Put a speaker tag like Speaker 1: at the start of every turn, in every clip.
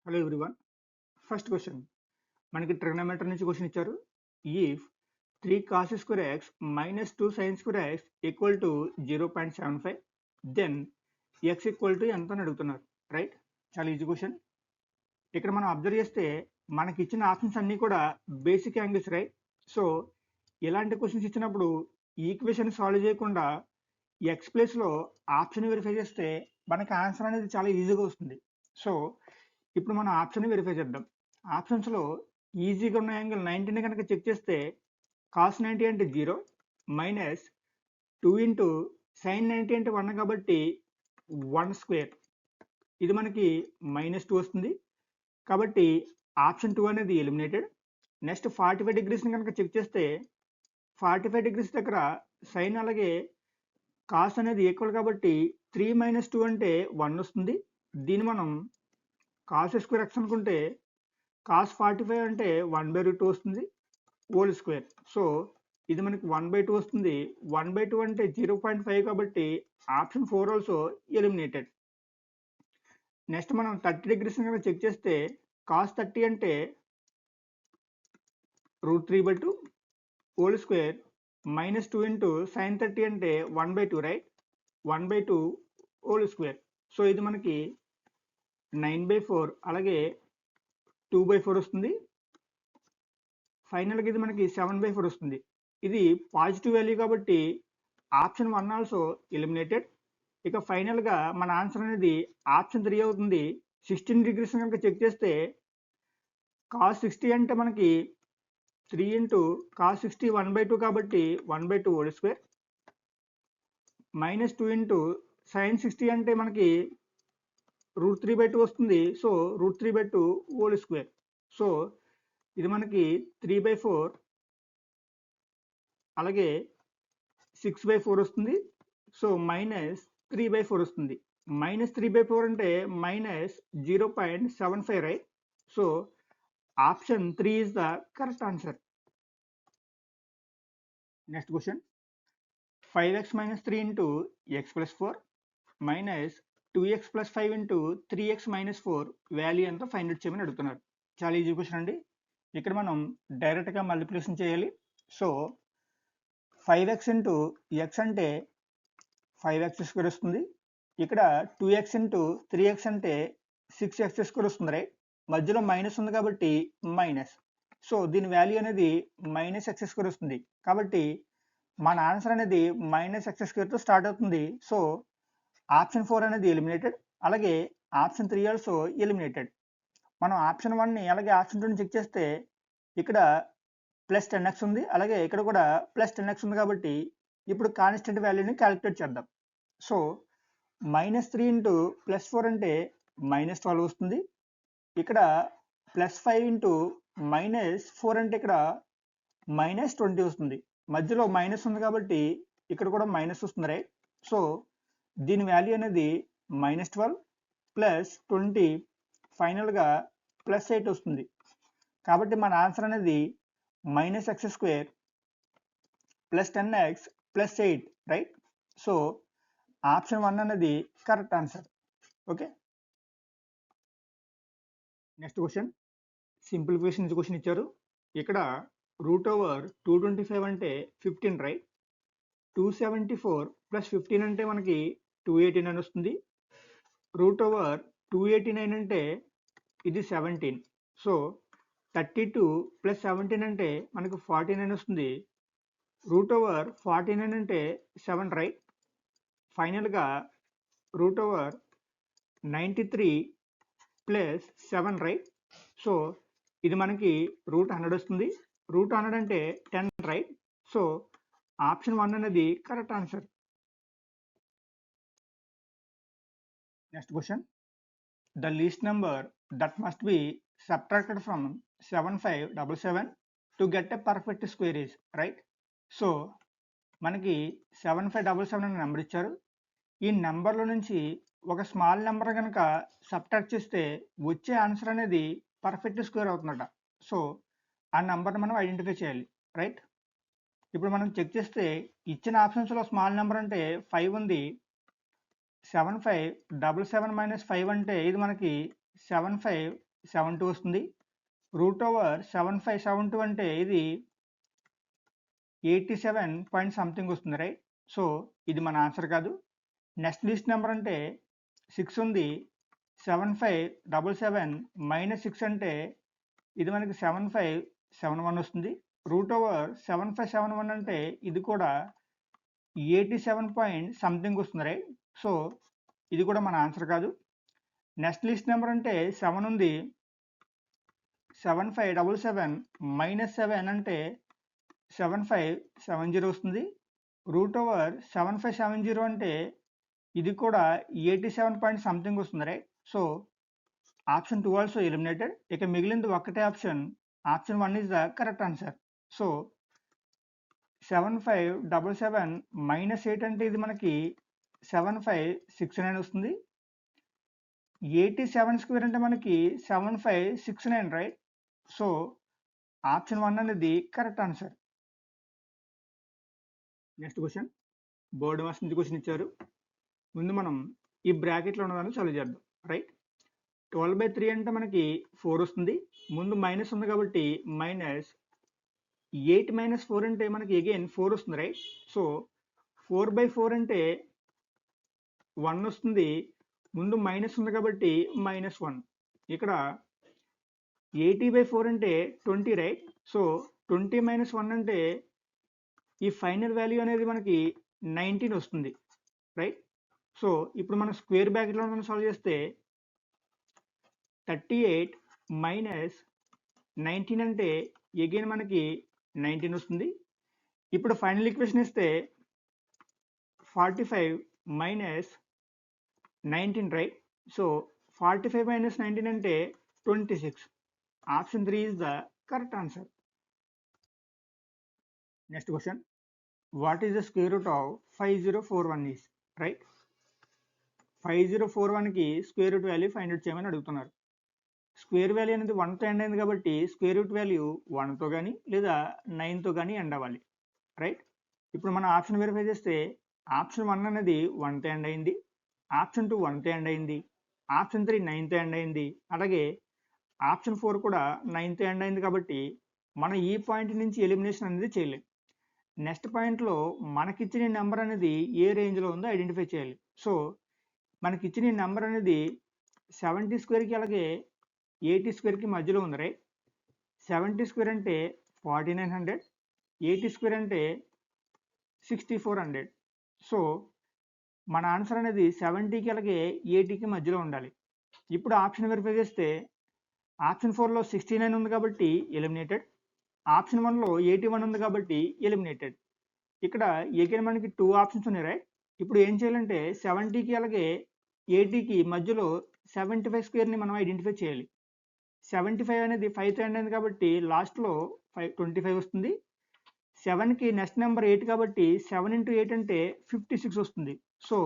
Speaker 1: Hello everyone. First question మనకి trigonometry నుంచి question ఇచ్చారు. If 3 cos square x minus 2 sin square x equal to 0.75 then x equal to ఎంత అని అడుగుతున్నారు. Right, చాలా ఈజీ క్వశ్చన్. ఇక్కడ మనం అబ్జర్వ్ చేస్తే మనకి ఇచ్చిన ఆప్షన్స్ అన్నీ కూడా బేసిక్ యాంగిల్స్, రైట్. సో ఇలాంటి క్వశ్చన్స్ ఇచ్చినప్పుడు ఈక్వేషన్ సాల్వ్ చేయకుండా ఎక్స్ ప్లేస్లో ఆప్షన్ వెరిఫై చేస్తే మనకి ఆన్సర్ అనేది చాలా ఈజీగా వస్తుంది. సో ఇప్పుడు మనం ఆప్షన్ వెరిఫై చేద్దాం. ఆప్షన్స్లో ఈజీగా ఉన్న యాంగిల్ 90ని కనుక చెక్ చేస్తే కాస్ 90 అంటే 0 మైనస్ 2 ఇంటూ సైన్ 90 అంటే 1 కాబట్టి 1 స్క్వేర్, ఇది మనకి -2 వస్తుంది. కాబట్టి ఆప్షన్ 2 అనేది ఎలిమినేటెడ్. నెక్స్ట్ 45 డిగ్రీస్ని కనుక చెక్ చేస్తే 45 డిగ్రీస్ దగ్గర సైన్ అలాగే కాస్ అనేది ఈక్వల్ కాబట్టి 3 - 2 అంటే 1 వస్తుంది. దీన్ని మనం కాస్ స్క్వేర్ ఎక్స్ అనుకుంటే కాస్ 45 అంటే 1/2 వస్తుంది హోల్ స్క్వేర్. సో ఇది మనకి 1/2 వస్తుంది. 1/2 అంటే 0.5 కాబట్టి ఆప్షన్ 4 ఆల్సో ఎలిమినేటెడ్. నెక్స్ట్ మనం 30 డిగ్రీస్ కనుక చెక్ చేస్తే కాస్ 30 అంటే √3/2 హోల్ స్క్వేర్ -2 ఇంటూ సైన్ 30 అంటే 1/2, రైట్. 1/2 whole square. సో ఇది మనకి 9/4 అలాగే 2/4 వస్తుంది. ఫైనల్గా ఇది మనకి 7/4 వస్తుంది. ఇది పాజిటివ్ వాల్యూ కాబట్టి ఆప్షన్ 1 ఆల్సో ఎలిమినేటెడ్. ఇక ఫైనల్గా మన ఆన్సర్ అనేది ఆప్షన్ 3 అవుతుంది. 16 డిగ్రీస్ కనుక చెక్ చేస్తే కాస్ 60 అంటే మనకి 3 ఇంటూ కాస్ 60 1/2 కాబట్టి 1/2 హోల్ స్క్వేర్ -2 ఇంటూ సైన్ 60 అంటే మనకి √3/2 వస్తుంది. So √3/2 whole square. సో ఇది మనకి 3/4 అలాగే 6/4 వస్తుంది. సో -3/4 వస్తుంది. -3/4 అంటే -0.75, right. So option 3 is the correct answer. Next question 5x - 3 into x + 4 minus 2x + 5 into 3x - 4 value ఎంత ఫైండ్ అవుట్ చేయమని అడుగుతున్నారు. చాలా ఈజీ క్వశ్చన్ అండి. ఇక్కడ మనం డైరెక్ట్గా మల్టిప్లికేషన్ చేయాలి. సో 5x ఇంటూ x అంటే 5x² వస్తుంది. ఇక్కడ 2x ఇంటూ 3x అంటే 6x² వస్తుంది, రైట్. మధ్యలో మైనస్ ఉంది కాబట్టి మైనస్. సో దీని వాల్యూ అనేది -x² వస్తుంది. కాబట్టి మన ఆన్సర్ అనేది -x²తో స్టార్ట్ అవుతుంది. సో ఆప్షన్ 4 అనేది ఎలిమినేటెడ్. అలాగే ఆప్షన్ 3 ఆల్సో ఎలిమినేటెడ్. మనం ఆప్షన్ 1ని అలాగే ఆప్షన్ 2ని చెక్ చేస్తే ఇక్కడ +10x ఉంది. అలాగే ఇక్కడ కూడా +10x ఉంది కాబట్టి ఇప్పుడు కాన్స్టెంట్ వాల్యూని క్యాలిక్యులేట్ చేద్దాం. సో -3 ఇంటూ +4 అంటే -12 వస్తుంది. ఇక్కడ +5 ఇంటూ -4 అంటే ఇక్కడ -20 వస్తుంది. మధ్యలో మైనస్ ఉంది కాబట్టి ఇక్కడ కూడా మైనస్ వస్తుంది, రైట్. సో దీని వాల్యూ అనేది -12 + 20 ఫైనల్గా +8 వస్తుంది. కాబట్టి మన ఆన్సర్ అనేది -x² + 10x + 8, right. So option 1 అనేది correct answer. Okay. Next question simplification question ఇచ్చారు. ఇక్కడ √225 అంటే 15, రైట్. 274 + 15 అంటే మనకి 289 వస్తుంది. √289 అంటే ఇది 17. సో 32 + 17 అంటే మనకు 49 వస్తుంది. √49 అంటే 7, రైట్. ఫైనల్గా √93 + 7, రైట్. సో ఇది మనకి √100 వస్తుంది. √100 అంటే 10, రైట్. సో ఆప్షన్ 1 అనేది correct answer. Next question the least number that must be subtracted from 7577 to get a perfect square is, right. So మనకి 7577 అనే నెంబర్ ఇచ్చారు. ఈ నెంబర్లో నుంచి ఒక స్మాల్ నెంబర్ కనుక సబ్ట్రాక్ట్ చేస్తే వచ్చే ఆన్సర్ అనేది పర్ఫెక్ట్ స్క్వేర్ అవుతుందట. సో ఆ నెంబర్ని మనం ఐడెంటిఫై చేయాలి, రైట్. ఇప్పుడు మనం చెక్ చేస్తే ఇచ్చిన ఆప్షన్స్లో స్మాల్ నెంబర్ అంటే 5 ఉంది. 7577 - 5 అంటే ఇది మనకి 75 72 వస్తుంది. రూట్ ఓవర్ 7572 అంటే ఇది 87 పాయింట్ సంథింగ్ వస్తుంది, రైట్? సో ఇది మన ఆన్సర్ కాదు. నెక్స్ట్ లిస్ట్ నెంబర్ అంటే 6 ఉంది. 7577 మైనస్ 6 అంటే ఇది మనకి 7571 వస్తుంది. రూట్ ఓవర్ 7571 అంటే ఇది కూడా 87 పాయింట్ సంథింగ్ వస్తుంది, రైట్? సో ఇది కూడా మన ఆన్సర్ కాదు. నెక్స్ట్ లిస్ట్ నెంబర్ అంటే 7 ఉంది. 7577 మైనస్ 7 అంటే 7570 వస్తుంది. రూట్ ఓవర్ 7570 అంటే ఇది కూడా 87 పాయింట్ సంథింగ్ వస్తుంది, right? So option 2 also eliminated. ఇక మిగిలింది ఒక్కటే option. Option 1 is the correct answer. So 7577 minus 8 అంటే ఇది మనకి 7569 వస్తుంది. 87 స్క్వేర్ అంటే మనకి 7569, రైట్? సో ఆప్షన్ 1 అనేది correct answer. Next question, board marks నుంచి క్వశ్చన్ ఇచ్చారు. ముందు మనం ఈ బ్రాకెట్లో ఉన్నదాన్ని సాల్వ్ చేద్దాం, రైట్? 12/3 అంటే మనకి 4 వస్తుంది. ముందు మైనస్ ఉంది కాబట్టి మైనస్ 8 మైనస్ 4 అంటే మనకి అగైన్ 4 వస్తుంది, రైట్? సో 4/4 అంటే 1 వస్తుంది. ముందు మైనస్ ఉంది కాబట్టి -1. ఇక్కడ 80/4 అంటే 20, రైట్? సో 20 - 1 అంటే ఈ ఫైనల్ వాల్యూ అనేది మనకి 19 వస్తుంది, రైట్? సో ఇప్పుడు మనం స్క్వేర్ బ్రాకెట్లో మనం సాల్వ్ చేస్తే 38 మైనస్ 19 అంటే అగైన్ మనకి 19 వస్తుంది. ఇప్పుడు ఫైనల్ ఈక్వేషన్ ఇస్తే 45 మైనస్ 19, రైట్? సో 45 మైనస్ 19 అంటే 26. Option 3 is the correct answer. Next question, what is the square root of 5041 is, right? 5041కి square root value find out చేయమని అడుగుతున్నారు. స్క్వేర్ వాల్యూ అనేది 1తో ఎండ్ అయింది కాబట్టి స్క్వేర్ రూట్ వాల్యూ 1తో కానీ లేదా 9తో కానీ ఎండ్ అవ్వాలి, రైట్? ఇప్పుడు మనం ఆప్షన్ వెరిఫై చేస్తే ఆప్షన్ 1 అనేది 1తో ఎండ్ అయింది, ఆప్షన్ 2 1తో ఎండ్ అయింది, ఆప్షన్ 3 9తో ఎండ్ అయింది, అలాగే ఆప్షన్ 4 కూడా 9తో ఎండ్ అయింది. కాబట్టి మనం ఈ పాయింట్ నుంచి ఎలిమినేషన్ అనేది చేయలేం. నెక్స్ట్ పాయింట్లో మనకిచ్చిన నెంబర్ అనేది ఏ రేంజ్లో ఉందో ఐడెంటిఫై చేయాలి. సో మనకిచ్చిన నెంబర్ అనేది 70 స్క్వేర్కి అలాగే 80 స్క్వేర్కి మధ్యలో ఉంది, రైట్? 70 స్క్వేర్ అంటే 4900, 80 స్క్వేర్ అంటే 6400. సో మన ఆన్సర్ అనేది 70కి అలాగే 80కి మధ్యలో ఉండాలి. ఇప్పుడు ఆప్షన్ వెరిఫై చేస్తే ఆప్షన్ 4లో 69 ఉంది కాబట్టి ఎలిమినేటెడ్, ఆప్షన్ 1లో 81 ఉంది కాబట్టి ఎలిమినేటెడ్. ఇక్కడ ఏకైనా మనకి 2 ఆప్షన్స్ ఉన్నాయి, రైట్? ఇప్పుడు ఏం చేయాలంటే 70కి అలాగే 80కి మధ్యలో 75 స్క్వేర్ని మనం ఐడెంటిఫై చేయాలి. 75 అనేది 5తో ఎండ్ అయింది కాబట్టి లాస్ట్లో 25 వస్తుంది. 7కి నెక్స్ట్ నెంబర్ 8 కాబట్టి 7 × 8 అంటే 56 వస్తుంది. సో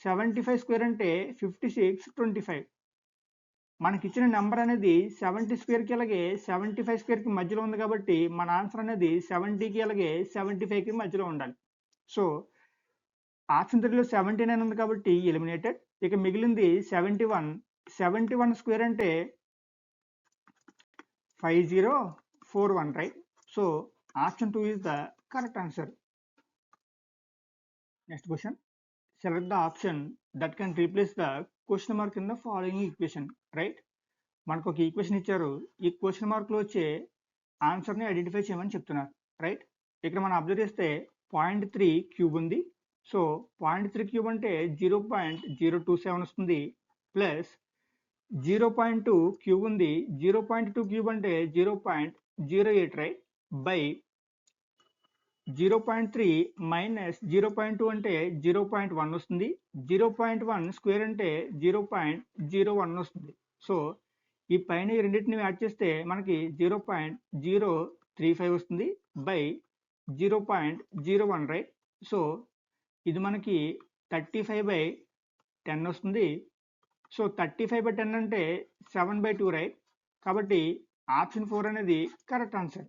Speaker 1: 75 స్క్వేర్ అంటే 56, 25. మనకి ఇచ్చిన నెంబర్ అనేది 70 స్క్వేర్కి అలాగే 75 స్క్వేర్కి మధ్యలో ఉంది కాబట్టి మన ఆన్సర్ అనేది 70కి అలాగే 75కి మధ్యలో ఉండాలి. సో ఆప్షన్ 3లో 79 ఉంది కాబట్టి ఎలిమినేటెడ్. ఇక మిగిలింది 71. 71 స్క్వేర్ అంటే 5041, right? So option 2 is the correct answer. Next question, select the option that can replace the question mark in the following equation, right? మనకు ఒక ఈక్వేషన్ ఇచ్చారు. ఈ క్వశ్చన్ మార్క్లో వచ్చే ఆన్సర్ని ఐడెంటిఫై చేయమని చెప్తున్నారు, రైట్? ఇక్కడ మనం అబ్జర్వ్ చేస్తే 0.3 క్యూబ్ ఉంది. సో 0.3 క్యూబ్ అంటే 0.027 వస్తుంది. ప్లస్ 0.2 క్యూబ్ ఉంది. 0.2 క్యూబ్ అంటే 0.08, రైట్? బై 0.3 మైనస్ 0.2 అంటే 0.1 వస్తుంది. 0.1 స్క్వేర్ అంటే 0.01 వస్తుంది. సో ఈ పైన ఈ రెండింటిని యాడ్ చేస్తే మనకి 0.035 వస్తుంది బై 0.01, రైట్? సో ఇది మనకి 35/10 వస్తుంది. సో 35/10 అంటే 7/2, రైట్? కాబట్టి ఆప్షన్ 4 అనేది కరెక్ట్ ఆన్సర్.